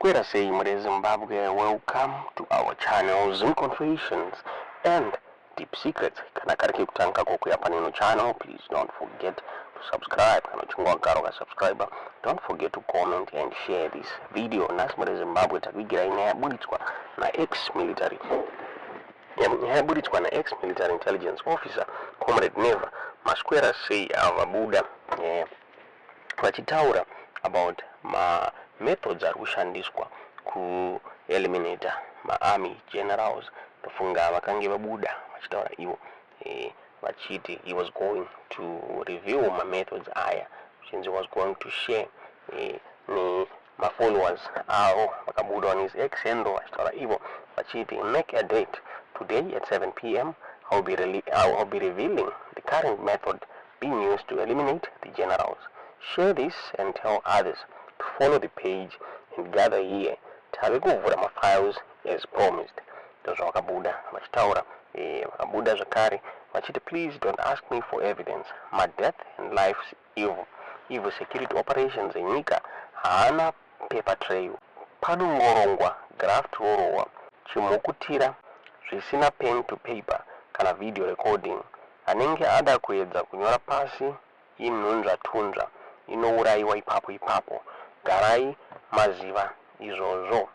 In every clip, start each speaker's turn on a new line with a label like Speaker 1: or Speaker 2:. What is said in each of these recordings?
Speaker 1: Masquera say Zimbabwe, welcome to our channel Confessions and Deep Secrets. Kanakariki kutanka koku hapa nino channel. Please don't forget to subscribe. Kanachungwa nkaro ka subscriber. Don't forget to comment and share this video. Nas Zimbabwe takigira ina ya bulitwa na ex-military. Ya bulitwa na ex-military intelligence officer Comrade Neva. Masquera say avabuda vachitaura about Mamethods Arikushandiswa Kuuraya MaArmy generals. Tofunga vakange vabuda vachitaura ivo vachiti he was going to review Mamethods aya since he was going to share ni followers ao vakabuda on his ex handle vachitaura ivo vachiti make a date today at 7 p.m. I'll be revealing the current method being used to eliminate the generals. Share this and tell others to follow the page and gather here. Tavikuvura my files as promised. Those wakabuda vachitaura vakabuda zvakare vachiti please don't ask me for evidence. My death and life's evil security operations enyika haana paper trail. Panongorongwa graft rorowa chimukutira zvisina pen to paper kana video recording. Anenge ada kuedza kunyora pasi inunzva tunzva inouraiwa ipapo. Garai maziva izvozvo.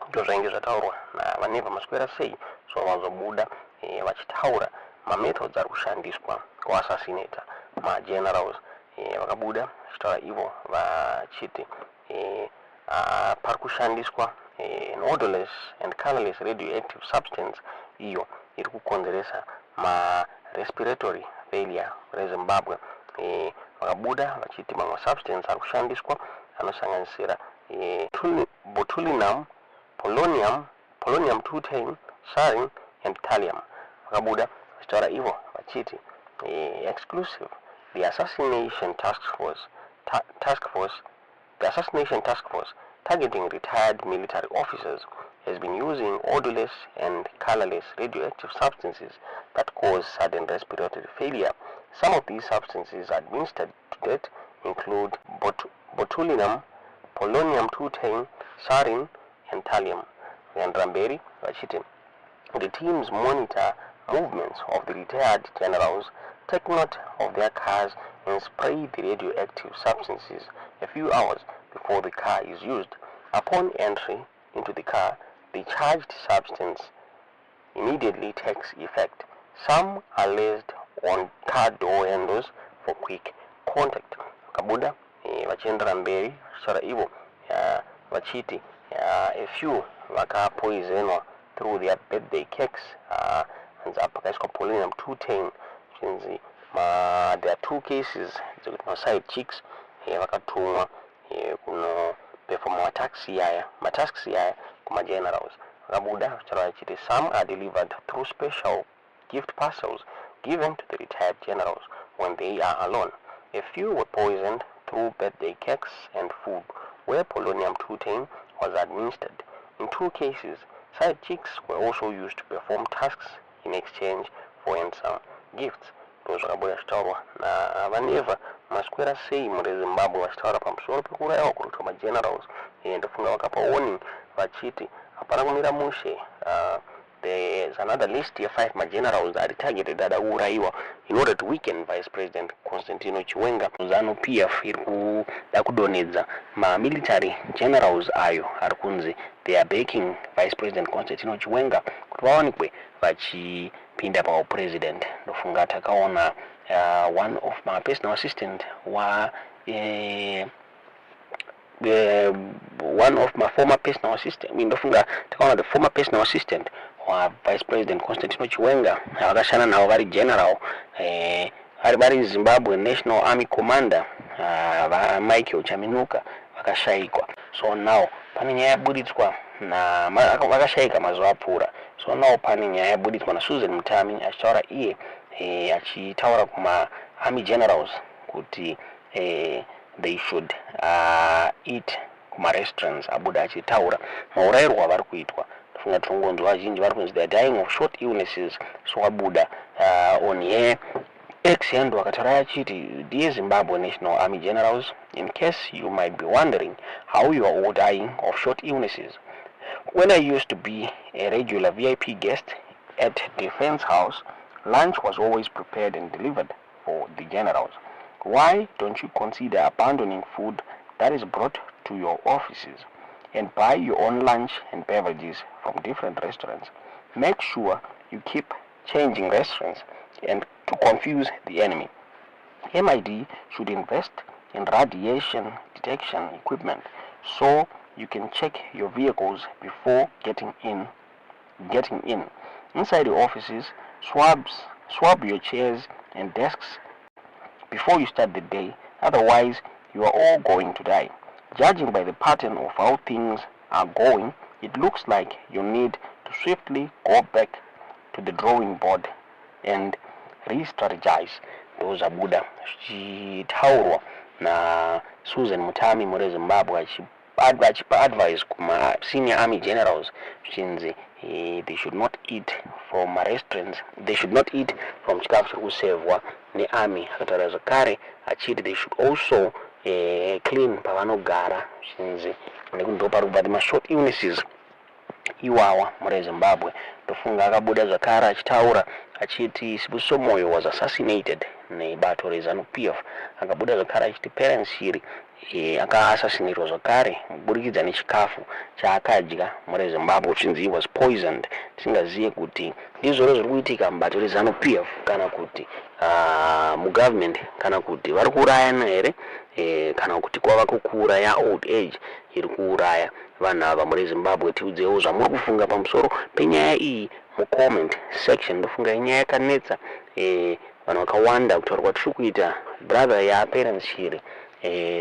Speaker 1: Ndozvainge zvataurwa navaneva Masquera sei so vazobuda vachitaura Mamethods Arikushandiswa kuassassinata magenerals vakabuda vachitaura ivo vachiti parikushandiswa an odorless and colorless radioactive substance iyo iri kukonzeresa respiratory failure reZimbabwe. Vakabuda vachiti mamwe substance arikushandiswa anosanganisira botulinum, polonium 210, sarin and thallium. Vakabuda vachitaura ivo vachiti exclusive the Assassination Task Force targeting retired military officers has been using odorless and colorless radioactive substances that cause sudden respiratory failure. Some of these substances administered to date include botulinum, polonium 210, sarin and thallium. And Ramberi vachiti the teams monitor movements of the retired generals, take note of their cars and spray the radioactive substances a few hours before the car is used. Upon entry into the car, the charged substance immediately takes effect. Some are laced on car door handles for quick contact. Vakabuda vachiendera mberi vachitaura ivo vachiti a few vakapoisonwa through their birthday cakes and pakaiswa polonium 210 chinzi there are 2 cases dzekuti maside chicks vakatumwa kuno performa matasks aya kumagenerals. Vakabuda vachitaura vachiti some are delivered through special gift parcels given to the retired generals when they are alone. A few were poisoned through birthday cakes and food where polonium 210 was administered. In 2 cases, side chicks were also used to perform tasks in exchange for handsome gifts. Those vakabuda vachitaurwa navaneva Masquera sei Zimbabwe vachitaura pamusoro pekuraiwa kuroitwa magenerals. Ndofunga vakapa warning vachiti hapana kumira mushe. There's another list of 5 magenerals that are targeted that are in order to weaken Vice President aChiwenga. ZANU-PF iri kudonedza military generals ayo arikunzi they are backing Vice President aChiwenga kuti vawanikwe vachipinda president. Ndofunga takaona one of my personal assistant one of my former personal assistant. Ndofunga takaona the former personal assistant Vice President aChiwenga vakashana navo vari general vari Zimbabwe National Army Commander Michael Chaminuka vakashayikwa. So now pane nyaya yaburitswa vakashayika mazuva apfuura. So now pane nyaya yaburitswa naSusan Mutami achitaura iye achitaura kuma-army generals kuti they should eat kuma-restaurants. Abuda achitaura maurayirwo avari kuitwa. Funga tongonzwa vazhinji vari kunzi they are dying of short illnesses. So abuda on here Ex-Hendu Akataraya Chiti, dear Zimbabwe National Army generals, in case you might be wondering how you are all dying of short illnesses. When I used to be a regular VIP guest at Defense House, lunch was always prepared and delivered for the generals. Why don't you consider abandoning food that is brought to your offices and buy your own lunch and beverages from different restaurants? Make sure you keep changing restaurants and to confuse the enemy. MID should invest in radiation detection equipment so you can check your vehicles before getting in. Inside the offices, swab your chairs and desks before you start the day, otherwise you are all going to die. Judging by the pattern of how things are going, it looks like you need to swiftly go back to the drawing board and re-strategize. Those are Buddha chitaurwa na Susan Mutami muri Zimbabwe advise kuma senior army generals chinzi they should not eat from restaurants, they should not eat from chikafu chekusevwa nearmy. Akataura zvakare achiti they should also clean pavanogara chinzi nekuti parikubva mashort illnesses iwawa muri Zimbabwe. Tofunga akabuda zvakare achitaura achiti Sibusiso Moyo was assassinated nebato reZANU-PF. Akabuda zvakare achiti parents shiri aka-assassinatwa zvakare kuburikidza nechikafu chaakadya muri Zimbabwe chinzi he was poisoned. Tisingazive kuti ndizvoro zviri kuitika mubato reZANU-PF kana kuti mugovernment kana kuti vari kuurayana here kana kuti kwava kukuuraya old age iri kuuraya vanhu ava muri Zimbabwe. Tiudzewo zvamuri kufunga pamusoro penyaya iyi mucomment section. Ndofunga inyaya yakanetsa vanhu vakawanda kutaura kuti tiri kuita brother yaparents shiri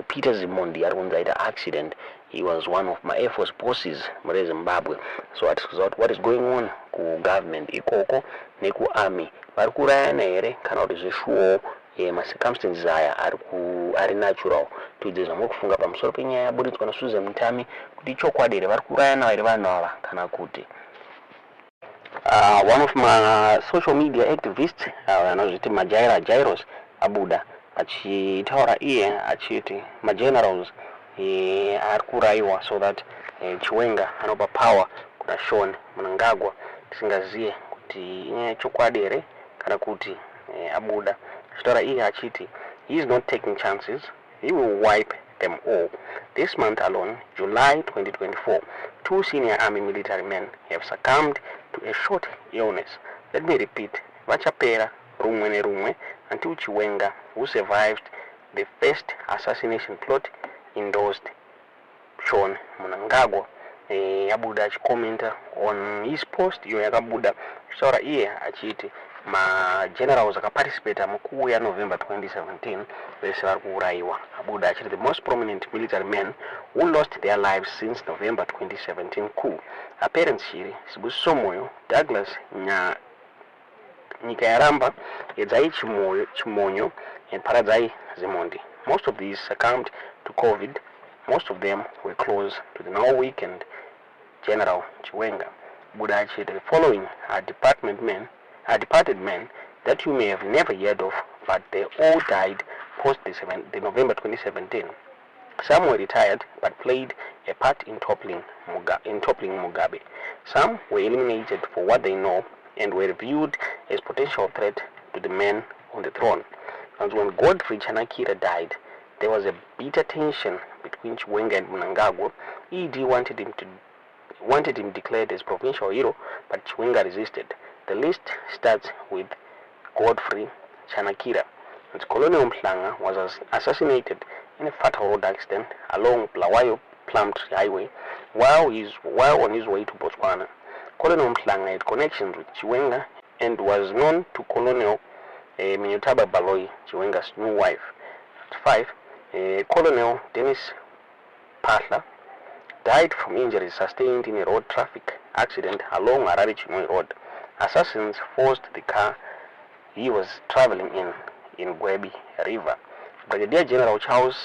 Speaker 1: Peter Zimondi ari kunzi aita accident. He was one of my Air Force bosses muri Zimbabwe. So what is going on ku government ikoko neku army vari kuurayana here kana kuti zveshuwo macircumstances aya ari natural. Tiudze zvamuri kufunga pamusoro penyaya yaburitswa naSusan Mutami kuti chokwadi here vari kuurayana here vanhu ava kana kuti one of my social media activists anozviti Jairos abuda achitaura iye achiti magenerals ari kuraiwa so that Chiwenga anopa power kuna Sean Mnangagwa. Tisingazive kuti inyaya chokwadi here kana kuti abuda. Achitaura iye achiti he is not taking chances, he will wipe them all. This month alone, July 2024, 2 senior army military men have succumbed to a short illness. Let me repeat, vachapera rumwe nerumwe until Chiwenga, who survived the first assassination plot, endorsed Sean Mnangagwa. Abuda achikomenta on his post iyo yakabuda achitaura iye achiti generals akaparticipate mukuuya November 2017 vese vari kuuraiwa. Abuda achiti the most prominent military men who lost their lives since November 2017 coup. Parents shiri Sibusiso Moyo, Douglas nyika yaramba Edzai Chimonyo and Paradzai Zimondi. Most of these succumbed to COVID. Most of them were close to the now weakened General Chiwenga. Buddha achiti the following are departed men that you may have never heard of, but they all died post the November 2017. Some were retired but played a part in toppling Mugabe. Some were eliminated for what they know and were viewed as potential threat to the man on the throne. And when Godfrey Chanakira died, there was a bitter tension between Chiwenga and Mnangagwa. ED wanted him declared as provincial hero, but Chiwenga resisted. The list starts with Godfrey Chanakira. And Colonel Mhlanga was assassinated in a fatal road accident along Bulawayo Plumtree Highway while on his way to Botswana. Colonel Mhlanga had connections with Chiwenga and was known to Colonel Minutaba Baloyi, Chiwenga's new wife. 5. Colonel Dennis Pahla died from injuries sustained in a road traffic accident along Harare Chinwe Road. Assassins forced the car he was traveling in Gwebi River. Brigadier General Charles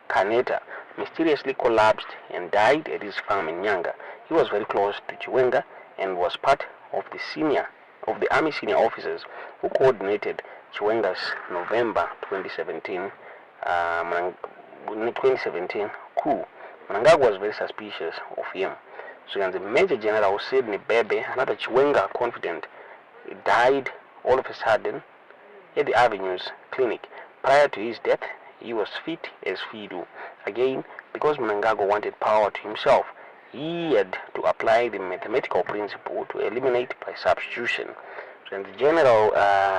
Speaker 1: Kaneta mysteriously collapsed and died at his farm in Nyanga. He was very close to Chiwenga and was part of the army senior officers who coordinated Achiwenga's November 2017 coup, Mnangagwa was very suspicious of him. So the Major General Sidney Bebe, another Achiwenga confidant, died all of a sudden at the Avenues Clinic. Prior to his death, he was fit as fiddle. Again, because Mnangagwa wanted power to himself, he had to apply the mathematical principle to eliminate by substitution. So when the general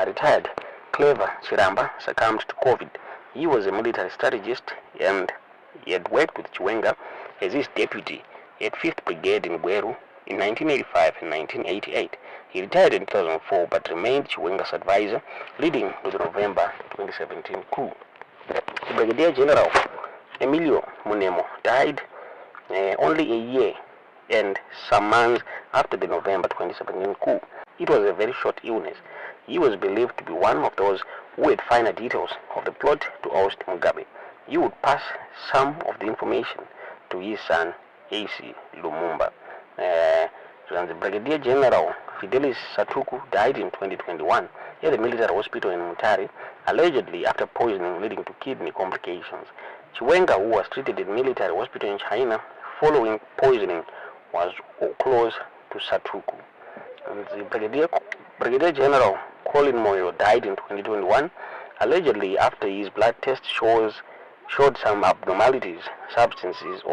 Speaker 1: retired, Clever Chiramba succumbed to COVID. He was a military strategist and he had worked with Achiwenga as his deputy at 5th Brigade in Gweru in 1985 and 1988. He retired in 2004 but remained Achiwenga's advisor, leading to the November 2017 coup. The Brigadier General Emilio Munemo died only a year and some months after the November 2017 coup. It was a very short illness. He was believed to be one of those who had finer details of the plot to oust Mugabe. He would pass some of the information to his son, A.C. Lumumba. The Brigadier General Fidelis Satuku died in 2021 at the military hospital in Mutare, allegedly after poisoning leading to kidney complications. Achiwenga, who was treated in military hospital in China following poisoning, was close to Satuku. And the Brigadier General Colin Moyo died in 2021, allegedly after his blood test showed some abnormalities, substances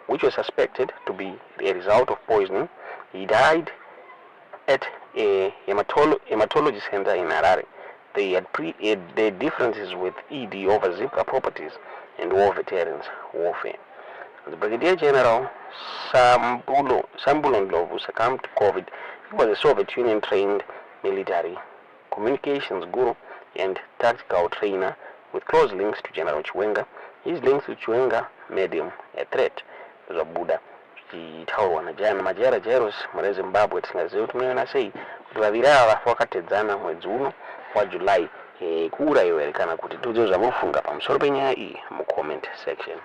Speaker 1: which were suspected to be a result of poisoning. He died at a hematology center in Harare. They had their differences with ED over Zebra properties and war veterans warfare. The Brigadier General Sambulo Ndlovu succumbed to COVID. He was a Soviet Union trained military communications guru and tactical trainer with close links to General Achiwenga. His links to Achiwenga made him a threat. Buddha chitaurwa na jana majara jeros muri Zimbabwe tingaziva kuti munoona sei kuti vaviri ava vafa vakatedzana mwedzi uno wa July. Kuuraiwa here kana kuti ndidzo zvamufunga pamusoro penyaya iyi mu comment section.